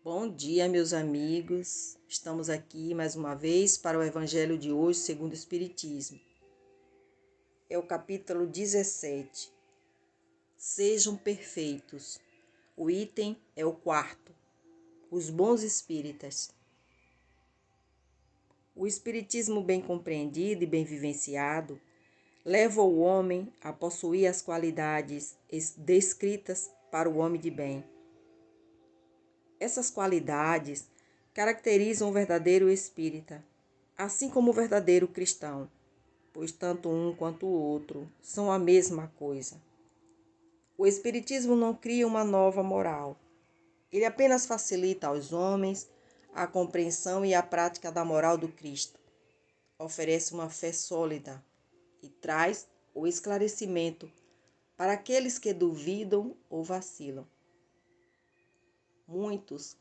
Bom dia, meus amigos. Estamos aqui mais uma vez para o Evangelho de hoje, segundo o Espiritismo. É o capítulo 17. Sejam perfeitos. O item é o quarto. Os bons espíritas. O Espiritismo bem compreendido e bem vivenciado leva o homem a possuir as qualidades descritas para o homem de bem. Essas qualidades caracterizam o verdadeiro espírita, assim como o verdadeiro cristão, pois tanto um quanto o outro são a mesma coisa. O Espiritismo não cria uma nova moral. Ele apenas facilita aos homens a compreensão e a prática da moral do Cristo. Oferece uma fé sólida e traz o esclarecimento para aqueles que duvidam ou vacilam. Muitos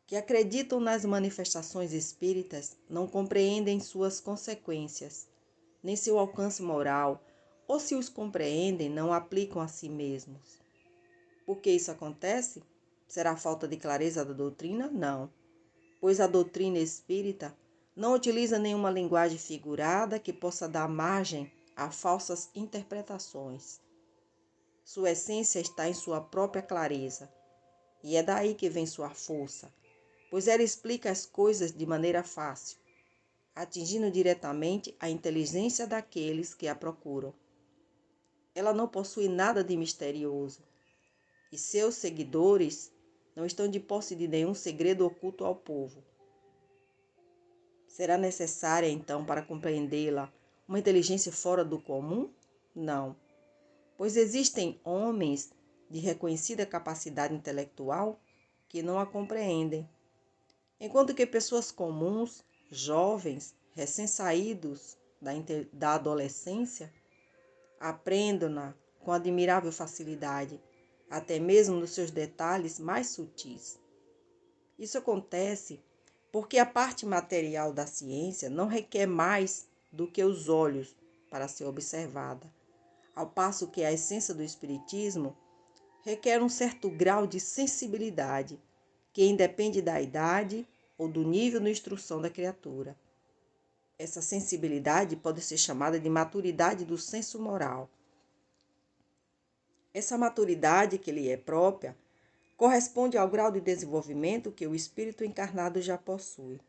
que acreditam nas manifestações espíritas não compreendem suas consequências, nem seu alcance moral, ou se os compreendem, não aplicam a si mesmos. Por que isso acontece? Será falta de clareza da doutrina? Não, pois a doutrina espírita não utiliza nenhuma linguagem figurada que possa dar margem a falsas interpretações. Sua essência está em sua própria clareza, e é daí que vem sua força, pois ela explica as coisas de maneira fácil, atingindo diretamente a inteligência daqueles que a procuram. Ela não possui nada de misterioso, e seus seguidores não estão de posse de nenhum segredo oculto ao povo. Será necessária, então, para compreendê-la, uma inteligência fora do comum? Não, pois existem homens de reconhecida capacidade intelectual que não a compreendem, enquanto que pessoas comuns, jovens, recém-saídos da adolescência, aprendem-na com admirável facilidade, até mesmo nos seus detalhes mais sutis. Isso acontece porque a parte material da ciência não requer mais do que os olhos para ser observada, ao passo que a essência do Espiritismo requer um certo grau de sensibilidade, que independe da idade ou do nível de instrução da criatura. Essa sensibilidade pode ser chamada de maturidade do senso moral. Essa maturidade que lhe é própria corresponde ao grau de desenvolvimento que o espírito encarnado já possui.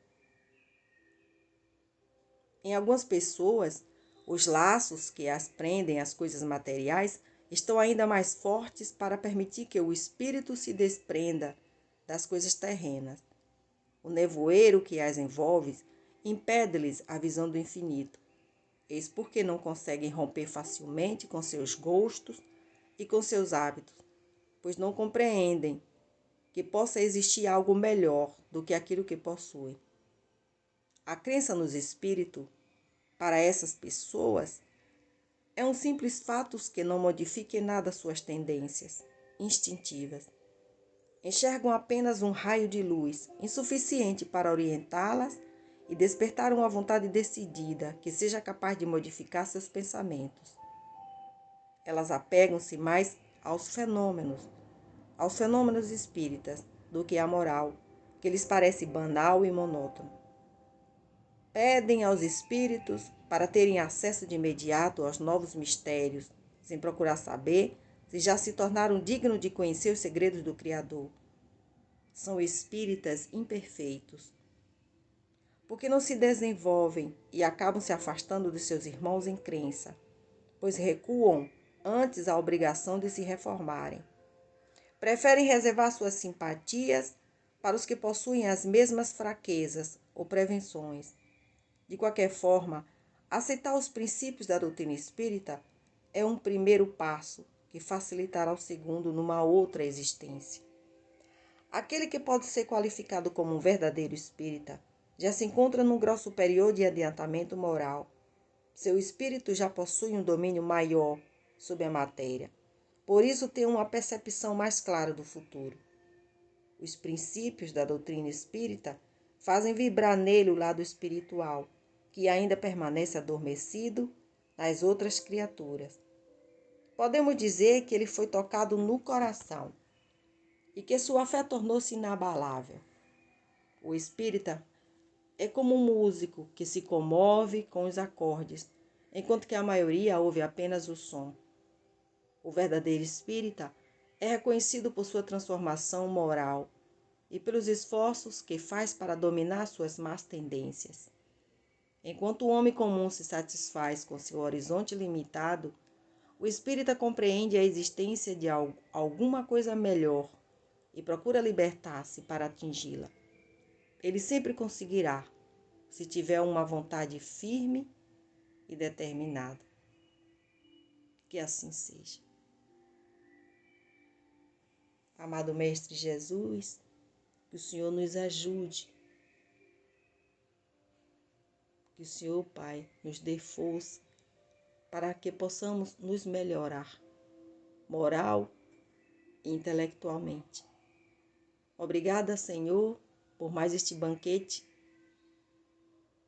Em algumas pessoas, os laços que as prendem às coisas materiais estão ainda mais fortes para permitir que o espírito se desprenda das coisas terrenas. O nevoeiro que as envolve impede-lhes a visão do infinito. Eis porque não conseguem romper facilmente com seus gostos e com seus hábitos, pois não compreendem que possa existir algo melhor do que aquilo que possuem. A crença nos espíritos, para essas pessoas, é um simples fato que não modifica em nada suas tendências instintivas. Enxergam apenas um raio de luz, insuficiente para orientá-las e despertar uma vontade decidida que seja capaz de modificar seus pensamentos. Elas apegam-se mais aos fenômenos espíritas, do que à moral, que lhes parece banal e monótono. Pedem aos espíritos para terem acesso de imediato aos novos mistérios, sem procurar saber se já se tornaram dignos de conhecer os segredos do Criador. São espíritas imperfeitos, porque não se desenvolvem e acabam se afastando de seus irmãos em crença, pois recuam antes a obrigação de se reformarem. Preferem reservar suas simpatias para os que possuem as mesmas fraquezas ou prevenções. De qualquer forma, aceitar os princípios da doutrina espírita é um primeiro passo que facilitará o segundo numa outra existência. Aquele que pode ser qualificado como um verdadeiro espírita já se encontra num grau superior de adiantamento moral. Seu espírito já possui um domínio maior sobre a matéria. Por isso tem uma percepção mais clara do futuro. Os princípios da doutrina espírita fazem vibrar nele o lado espiritual, que ainda permanece adormecido nas outras criaturas. Podemos dizer que ele foi tocado no coração. e que sua fé tornou-se inabalável. O espírita é como um músico que se comove com os acordes, enquanto que a maioria ouve apenas o som. O verdadeiro espírita é reconhecido por sua transformação moral e pelos esforços que faz para dominar suas más tendências. Enquanto o homem comum se satisfaz com seu horizonte limitado, o espírita compreende a existência de alguma coisa melhor e procura libertar-se para atingi-la. Ele sempre conseguirá, se tiver uma vontade firme e determinada. Que assim seja. Amado Mestre Jesus, que o Senhor nos ajude, que o Senhor, Pai, nos dê força para que possamos nos melhorar, moral e intelectualmente. Obrigada, Senhor, por mais este banquete,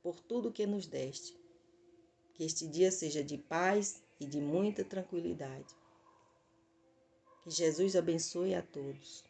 por tudo que nos deste. Que este dia seja de paz e de muita tranquilidade. Que Jesus abençoe a todos.